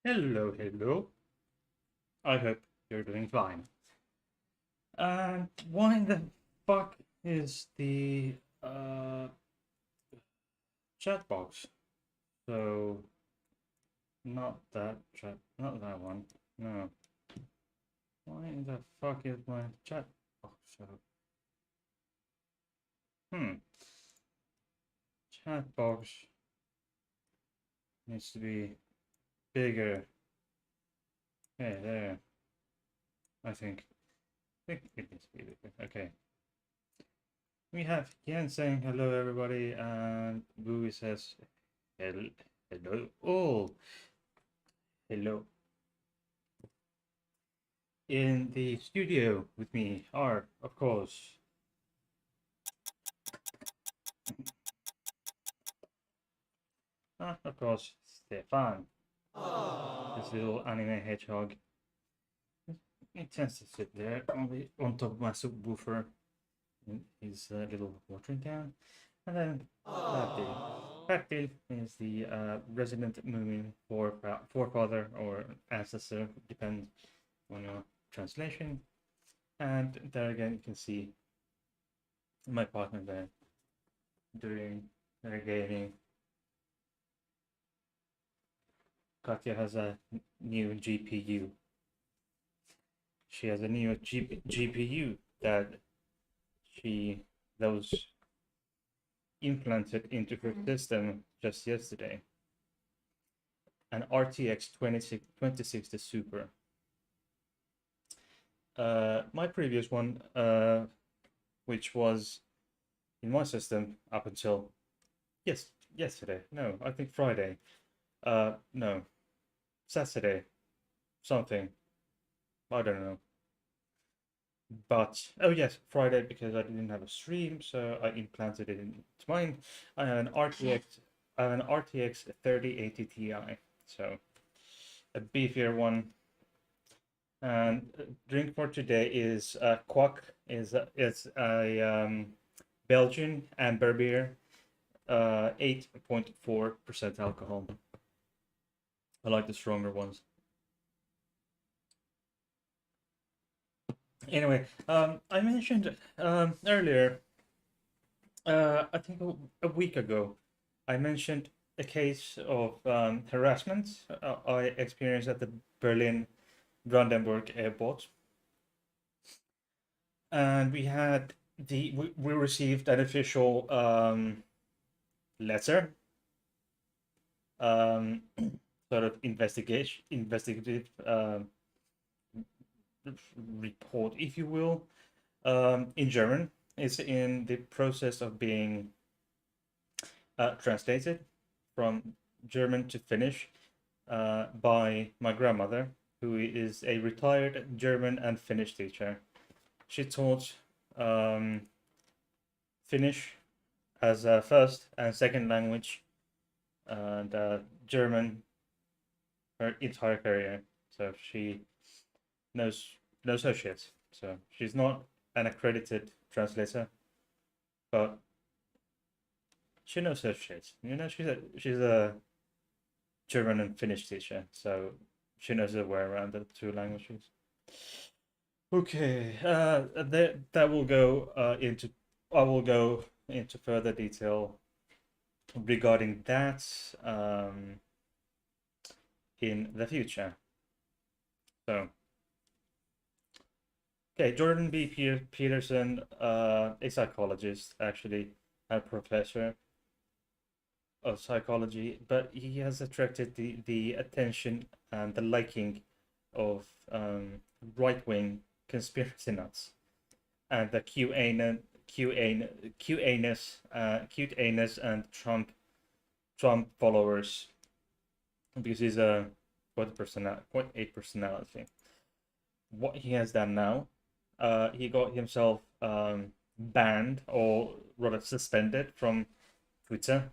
Hello, hello. I hope you're doing fine. And why the fuck is the chat box? So not that chat, not that one. No. Why the fuck is my chat box? So chat box needs to be bigger. Hey there. I think it needs to be bigger. Okay. We have Yen saying hello everybody, and Boogie says hello, hello all. Hello. In the studio with me are, of course, Stefan, this little anime hedgehog. He tends to sit there on top of my subwoofer in his little watering can. And then Papil. Papil is the resident Moomin forefather or ancestor, depends on your translation. And there again, you can see my partner there doing their gaming. Katya has a new GPU. She has a new GPU that was implanted into her system just yesterday. An RTX 2060 Super. My previous one, which was in my system up until yesterday. No, I think Friday. No, Saturday, something. I don't know. But oh yes, Friday, because I didn't have a stream, so I implanted it into mine. I have an RTX 3080 Ti, so a beefier one. And drink for today is Quack is a Belgian amber beer, 8.4% alcohol. I like the stronger ones. Anyway, I mentioned earlier, I think a week ago, I mentioned a case of harassment I experienced at the Berlin Brandenburg airport. And we received an official letter, sort of investigative report, if you will, in German. It's in the process of being translated from German to Finnish by my grandmother, who is a retired German and Finnish teacher. She taught Finnish as a first and second language, and German her entire career. So she knows her shit. So she's not an accredited translator, but she knows her shit. You know, she's a German and Finnish teacher, so she knows her way around the two languages. Okay, that will go into. I will go into further detail regarding that in the future. So, okay, Jordan B. Peterson, a psychologist, actually, a professor of psychology, but he has attracted the attention and the liking of right wing conspiracy nuts and the cute anus and Trump followers, because he's quite a personality. What he has done now, he got himself banned, or rather suspended from Twitter.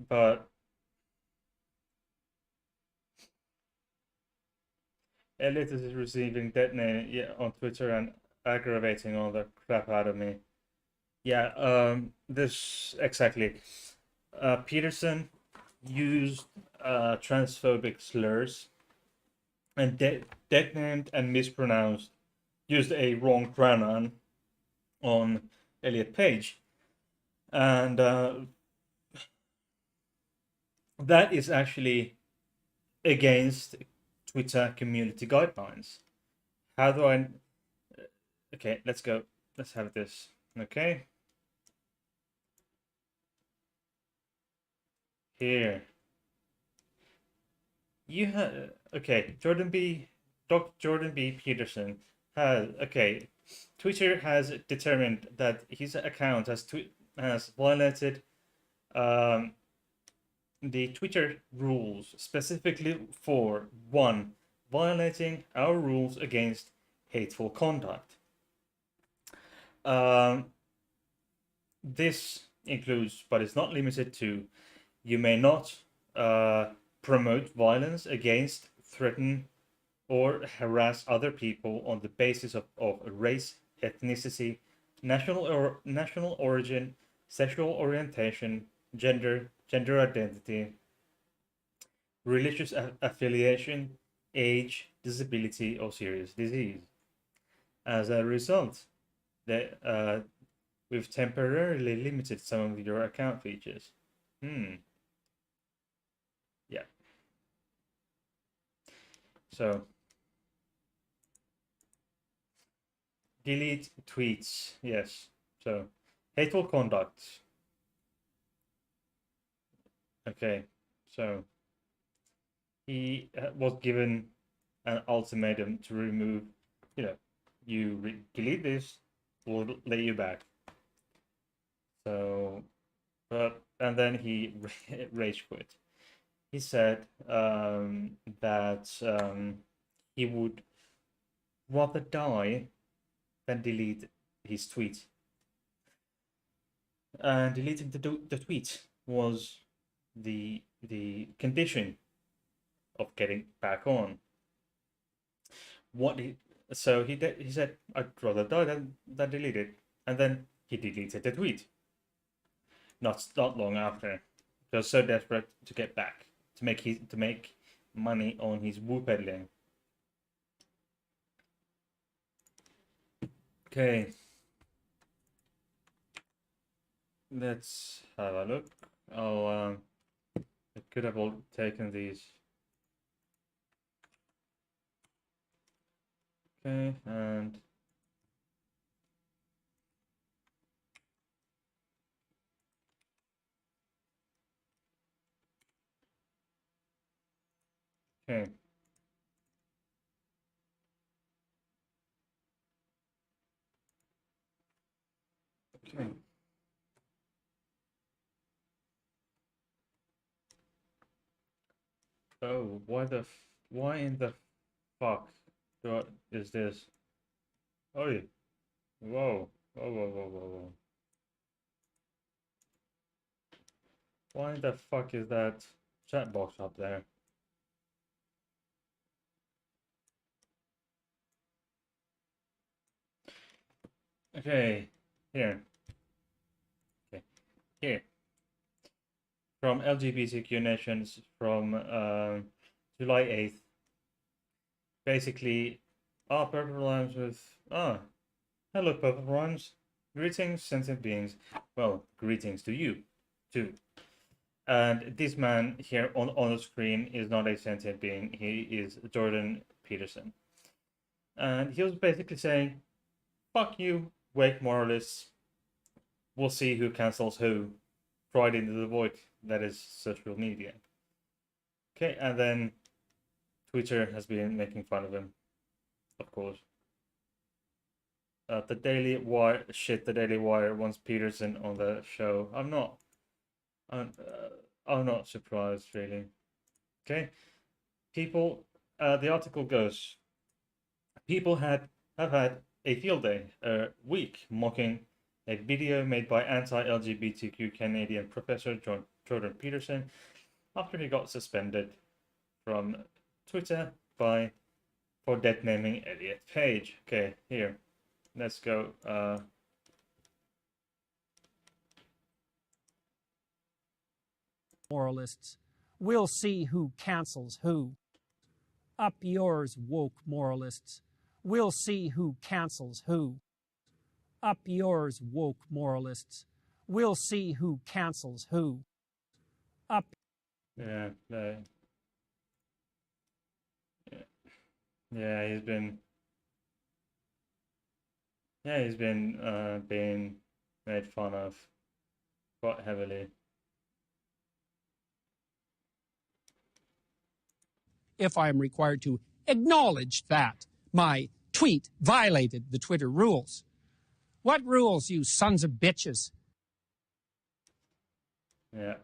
But Elliot is receiving dead name on Twitter and aggravating all the crap out of me. Yeah, this exactly. Peterson used transphobic slurs and deadnamed and mispronounced, used a wrong pronoun on Elliot Page. And that is actually against Twitter community guidelines. How do I... Okay, let's go. Let's have this. Okay. Here. You have... Okay, Dr. Jordan B. Peterson has... Okay, Twitter has determined that his account has violated um, the Twitter rules, specifically for one, violating our rules against hateful conduct. This includes, but is not limited to, you may not promote violence against, threaten, or harass other people on the basis of race, ethnicity, national origin, sexual orientation, gender identity, religious affiliation, age, disability, or serious disease. As a result, we've temporarily limited some of your account features. Yeah. So, delete tweets. Yes. So, hateful conduct. Okay. So, he was given an ultimatum to remove, you delete this, we'll let you back. So, and then he rage quit. He said that he would rather die than delete his tweet. And deleting the tweet was the condition of getting back on. So he said, I'd rather die than delete it, and then he deleted the tweet. Not long after, he was so desperate to get back to make money on his woo peddling. Okay, let's have a look. I could have all taken these. Okay, and okay. Okay. Oh, why in the fuck is this? Oh, whoa, whoa, whoa, whoa, whoa, whoa. Why the fuck is that chat box up there? Okay, here. Okay, here. From LGBTQ Nations from July 8th. Basically, Purple rhymes with hello Purple rhymes. Greetings, sentient beings. Well, greetings to you, too. And this man here on the screen is not a sentient being. He is Jordan Peterson. And he was basically saying, fuck you, wake moralists. We'll see who cancels who. Right into the void that is social media. Okay, and then Twitter has been making fun of him, of course. The Daily Wire, the Daily Wire wants Peterson on the show. I'm not surprised, really. Okay, people. The article goes. People have had a field day, a week, mocking a video made by anti-LGBTQ Canadian professor Jordan Peterson after he got suspended from Twitter for dead naming Elliot Page. Okay, here, let's go. Moralists We'll see who cancels who. Up yours, woke moralists. We'll see who cancels who. Up yours, woke moralists. We'll see who cancels who. Up. Yeah, yeah, he's been being made fun of quite heavily. If I am required to acknowledge that my tweet violated the Twitter rules. What rules, you sons of bitches? Yeah.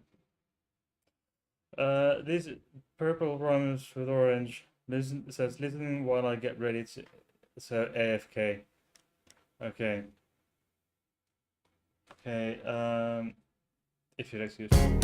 This purple rhymes with orange. Listen, it says listening while I get ready to. So AFK. Okay. Okay. If you'll excuse me.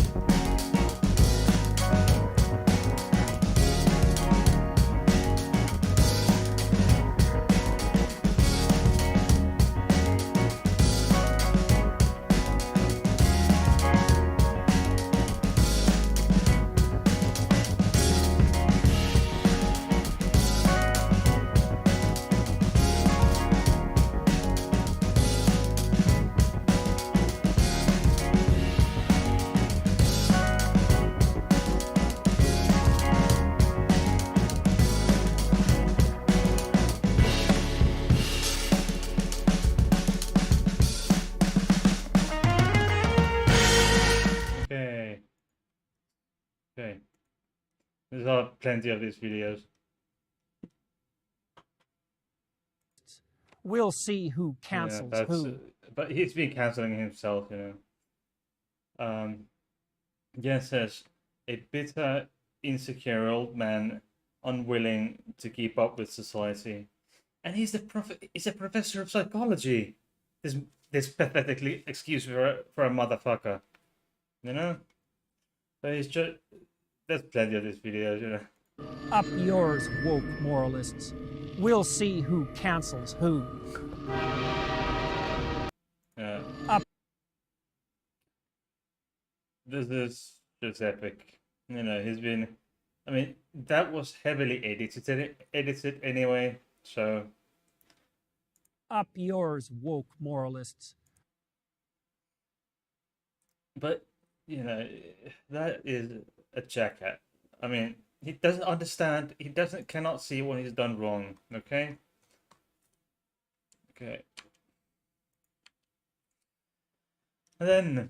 Okay. Okay. There's plenty of these videos. We'll see who cancels who. But he's been canceling himself, you know. Yeah, says a bitter, insecure old man, unwilling to keep up with society, and he's a professor of psychology. This pathetically excuse for a motherfucker, you know. But he's just there's plenty of these videos, you know. Up yours, woke moralists. We'll see who cancels who. Yeah. Up. This is just epic. You know, he's been. I mean, that was heavily edited anyway. So. Up yours, woke moralists. But you know, that is a jackhat. I mean, he doesn't understand. He cannot see what he's done wrong. Okay. Okay. And then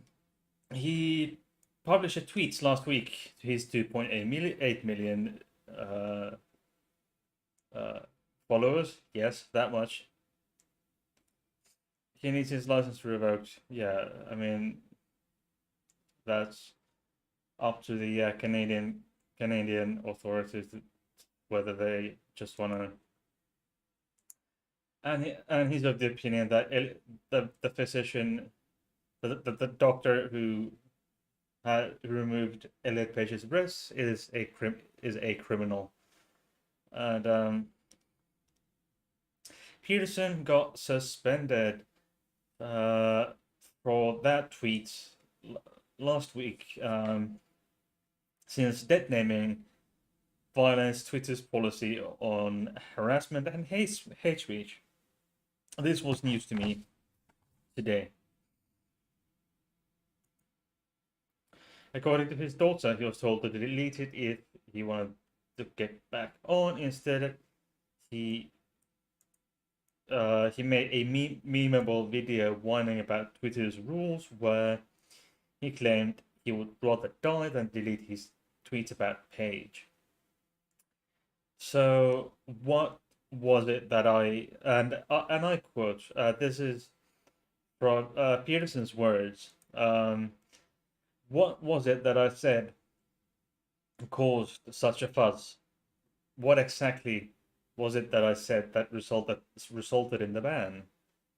he published a tweet last week to his 2.8 million followers. Yes, that much. He needs his license revoked. Yeah, I mean, that's up to the Canadian authorities whether they just want to. And he's of the opinion that the physician, the doctor who removed Elliot Page's breasts is a criminal, and Peterson got suspended for that tweet last week, since dead naming violates Twitter's policy on harassment and hate speech. This was news to me today. According to his daughter, he was told to delete it if he wanted to get back on. Instead, he made a memeable video whining about Twitter's rules, where he claimed he would rather die than delete his tweets about Page. So what was it that and I quote, this is from Peterson's words. What was it that I said caused such a fuss? What exactly was it that I said that resulted in the ban?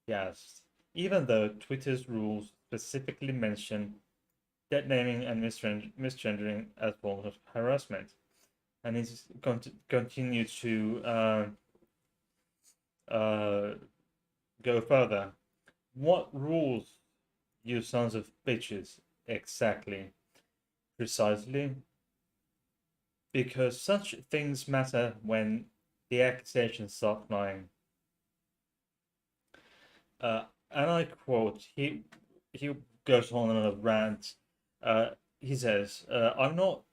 He asked. Even though Twitter's rules specifically mention dead naming and misgendering as forms of harassment, and he's going to continue to go further. What rules, you sons of bitches, exactly? Precisely because such things matter when the accusations start flying. And I quote, he goes on a rant. He says, "I'm not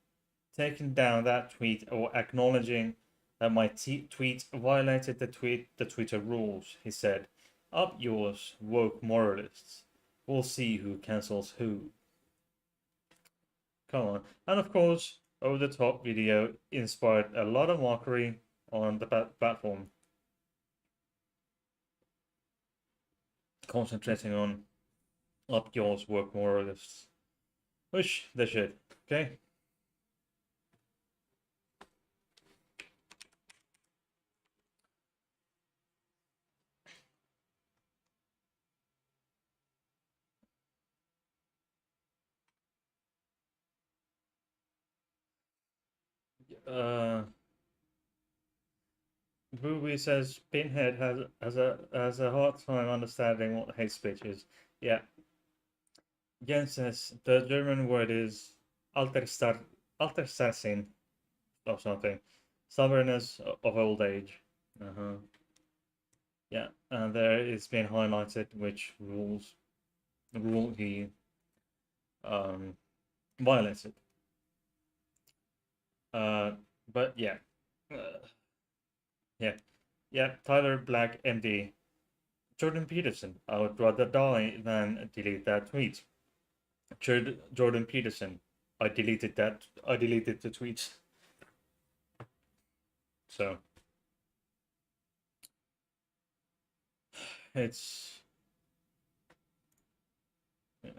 taking down that tweet or acknowledging that my tweet violated the Twitter rules." He said, "Up yours, woke moralists. We'll see who cancels who." Come on. And of course, over the top video inspired a lot of mockery on the platform, concentrating on up yours, woke moralists. Which they should, okay? Uh, Booby says Pinhead has a hard time understanding what hate speech is. Yeah. Jens says the German word is Alterssassinn or something. Stubbornness of old age. Uh-huh. Yeah, and there it's been highlighted which rule he um violated. Uh, but yeah. Uh, yeah. Yeah, Tyler Black MD. Jordan Peterson. I would rather die than delete that tweet. Jordan Peterson. I deleted that. I deleted the tweet. So it's. Yeah,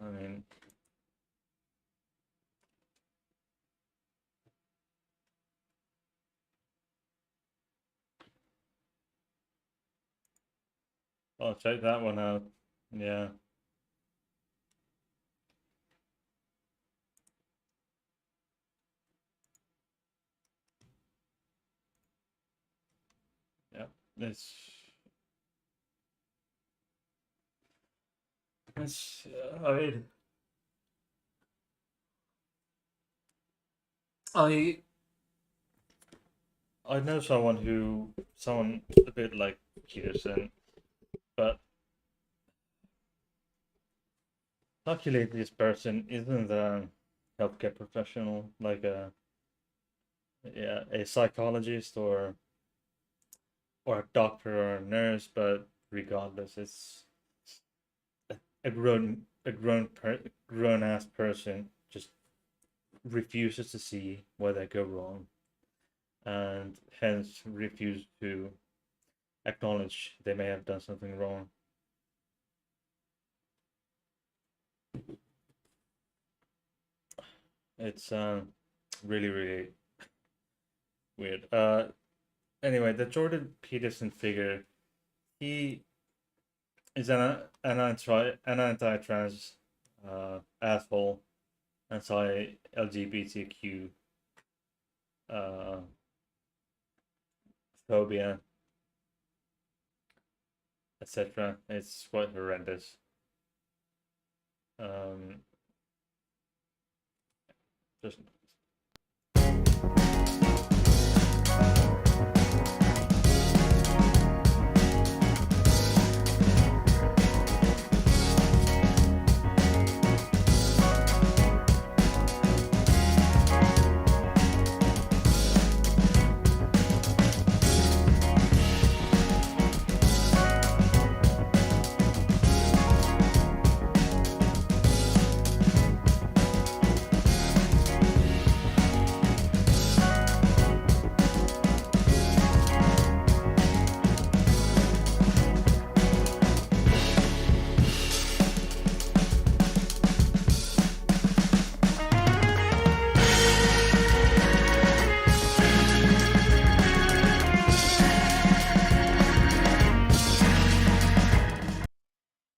I mean, I'll check that one out. Yeah. Yeah. It's. It's. I mean, I I know someone a bit like Peterson, but luckily this person isn't a healthcare professional like a psychologist or a doctor or a nurse, but regardless, it's grown ass person just refuses to see where they go wrong and hence refuse to acknowledge they may have done something wrong. It's really weird. Anyway, the Jordan Peterson figure, he is an anti-trans asshole, anti-LGBTQ uh, phobia, etc. It's quite horrendous. Um, just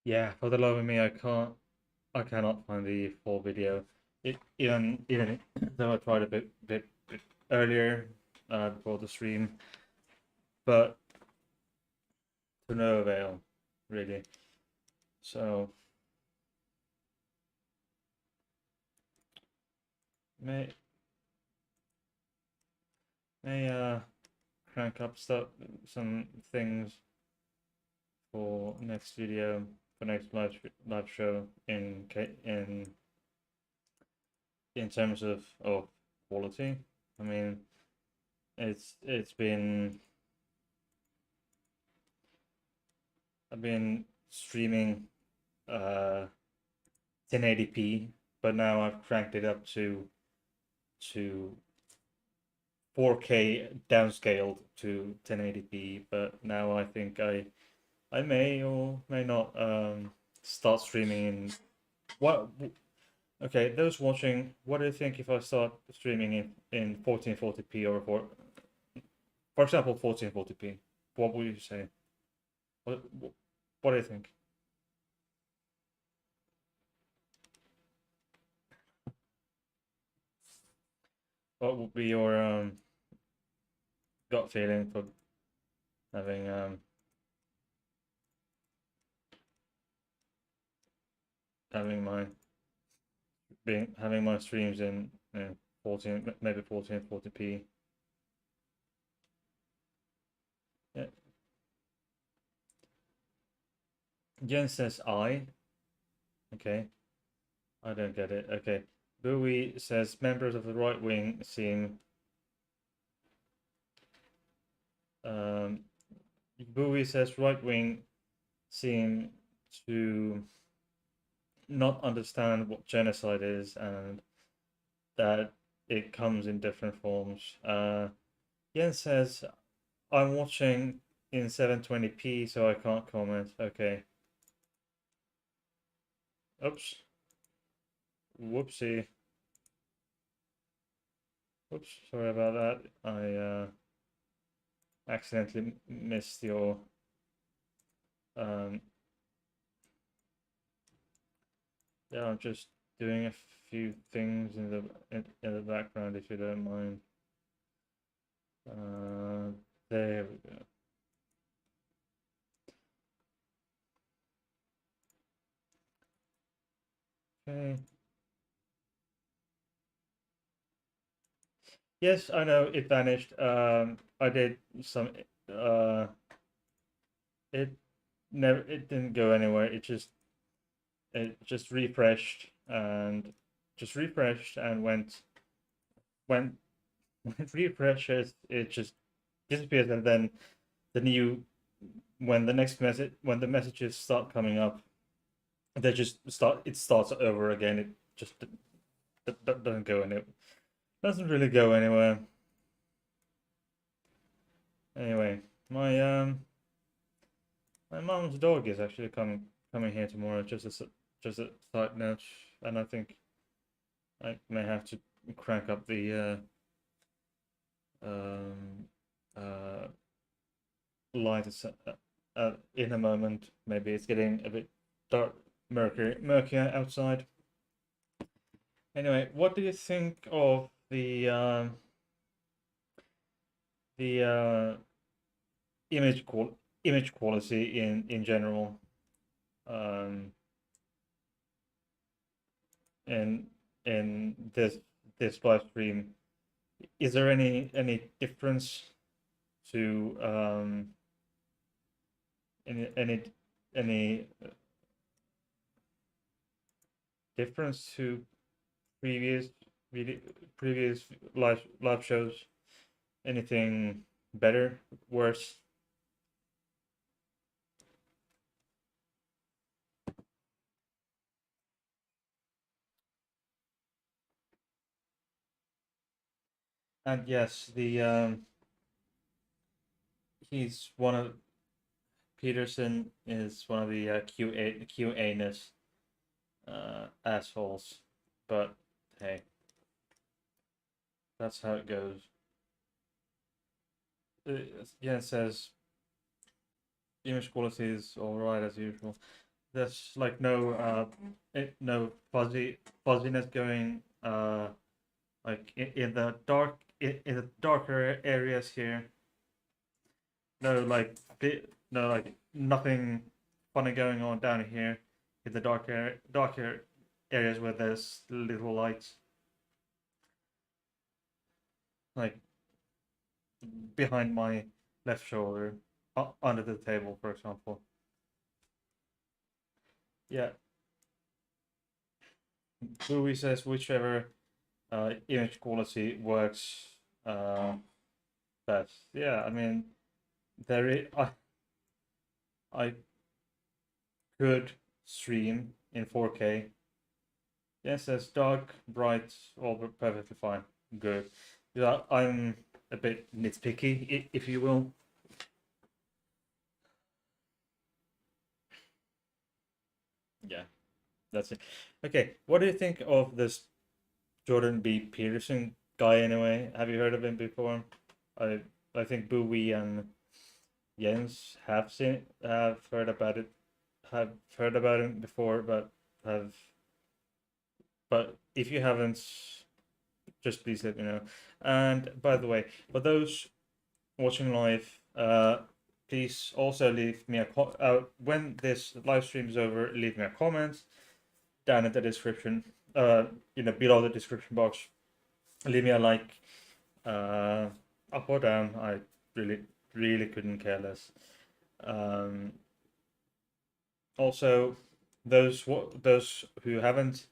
yeah, for the love of me, I cannot find the full video. Even though I tried a bit earlier before the stream, but to no avail, really. So may may crank up some things for next video, for next live show in terms of quality. I mean, it's been I've been streaming 1080p, but now I've cranked it up to 4K downscaled to 1080p. But now I think I may or may not start streaming in what. Okay, those watching, what do you think if I start streaming in 1440p or for example 1440p? What would you say? What do you think? What would be your gut feeling for having having my having my streams in 14, maybe 1440p? Yeah. Jen says I. Okay. I don't get it. Okay. Bowie says members of the right wing seem Bowie says right wing seem to not understand what genocide is and that it comes in different forms. Jens says I'm watching in 720p, so I can't comment. Okay. Oops. Whoopsie. Oops. Sorry about that. I accidentally missed your um. Yeah, I'm just doing a few things in the background, if you don't mind. There we go. Okay. Yes, I know it vanished. I did some. Uh, it it didn't go anywhere. It just refreshed and went when it refreshes. It just disappears, and then the new when the messages start coming up, they just start. It starts over again. It just doesn't go anywhere. Doesn't really go anywhere. Anyway, my mom's dog is actually coming here tomorrow. Just a side note, and I think I may have to crank up the um, uh, light in a moment. Maybe it's getting a bit dark, murkier outside. Anyway, what do you think of the image quality in general? Um, in this live stream, is there any difference to any difference to previous video, previous live shows? Anything better, worse? And yes, the he's one of Peterson is one of the QA-ness assholes, but hey, that's how it goes. Yeah, it says image quality is all right as usual. There's like no fuzziness going like in the in the darker areas here. No no like nothing funny going on down here in the darker areas where there's little lights. Like behind my left shoulder, under the table, for example. Yeah, Louis says whichever image quality works best. Yeah, I mean, I could stream in 4K. Yes, it's dark, bright, all perfectly fine. Good. Yeah, I'm a bit nitpicky, if you will. Yeah, that's it. Okay, what do you think of this Jordan B. Peterson guy anyway? Have you heard of him before? I I think Bowie and Jens have heard about it, have heard about him before, have but if you haven't, just please let me know. And by the way, for those watching live, please also leave me when this live stream is over. Leave me a comment down in the description. Below the description box. Leave me a like, up or down. I really couldn't care less. Um, Also, those who haven't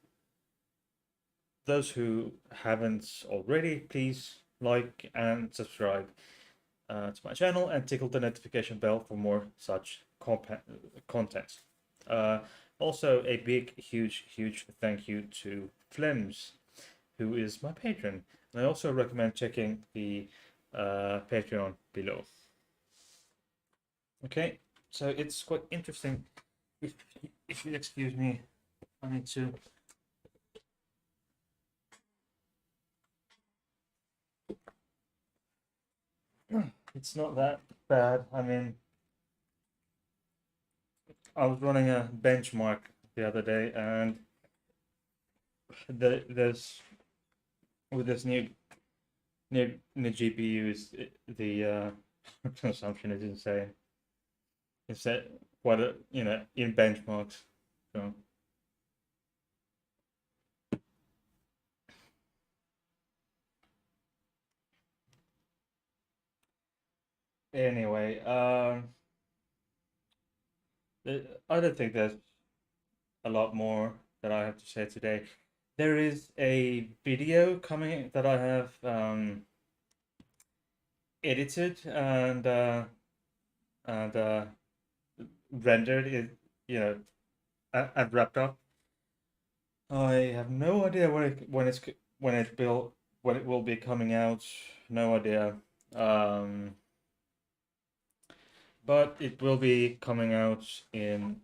already, please like and subscribe to my channel and tickle the notification bell for more such content. Uh, Also, a big, huge thank you to Flems, who is my patron. And I also recommend checking the Patreon below. Okay, so it's quite interesting. If you excuse me, I need to. It's not that bad. I mean, I was running a benchmark the other day, and there's with this new GPUs, the consumption is insane. It's set quite a in benchmarks. So anyway, I don't think there's a lot more that I have to say today. There is a video coming that I have edited and rendered it, and wrapped up. I have no idea when it will be coming out. No idea. Um, but it will be coming out in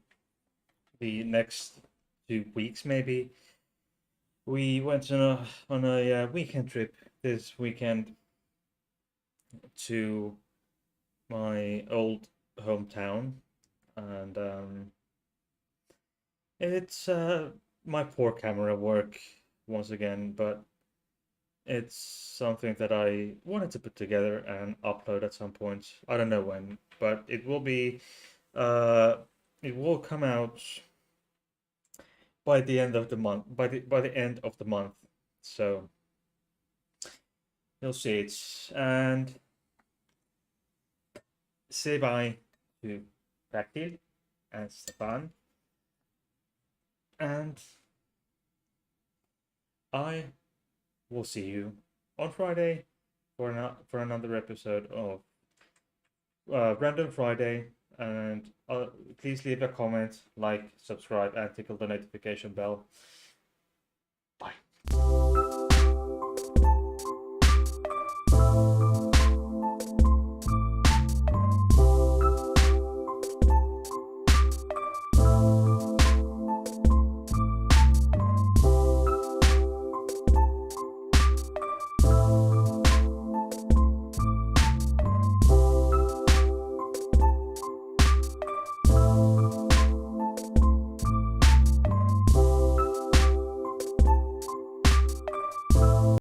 the next 2 weeks, maybe. We went on a weekend trip this weekend to my old hometown, and it's my poor camera work once again, but it's something that I wanted to put together and upload at some point. I don't know when, but uh it will come out by the end of the month, by the end of the month. So you'll see it. And say bye to Bertil and Stefan. And I will see you on Friday for another episode of Random Friday. And please leave a comment, like, subscribe, and tickle the notification bell. Bye.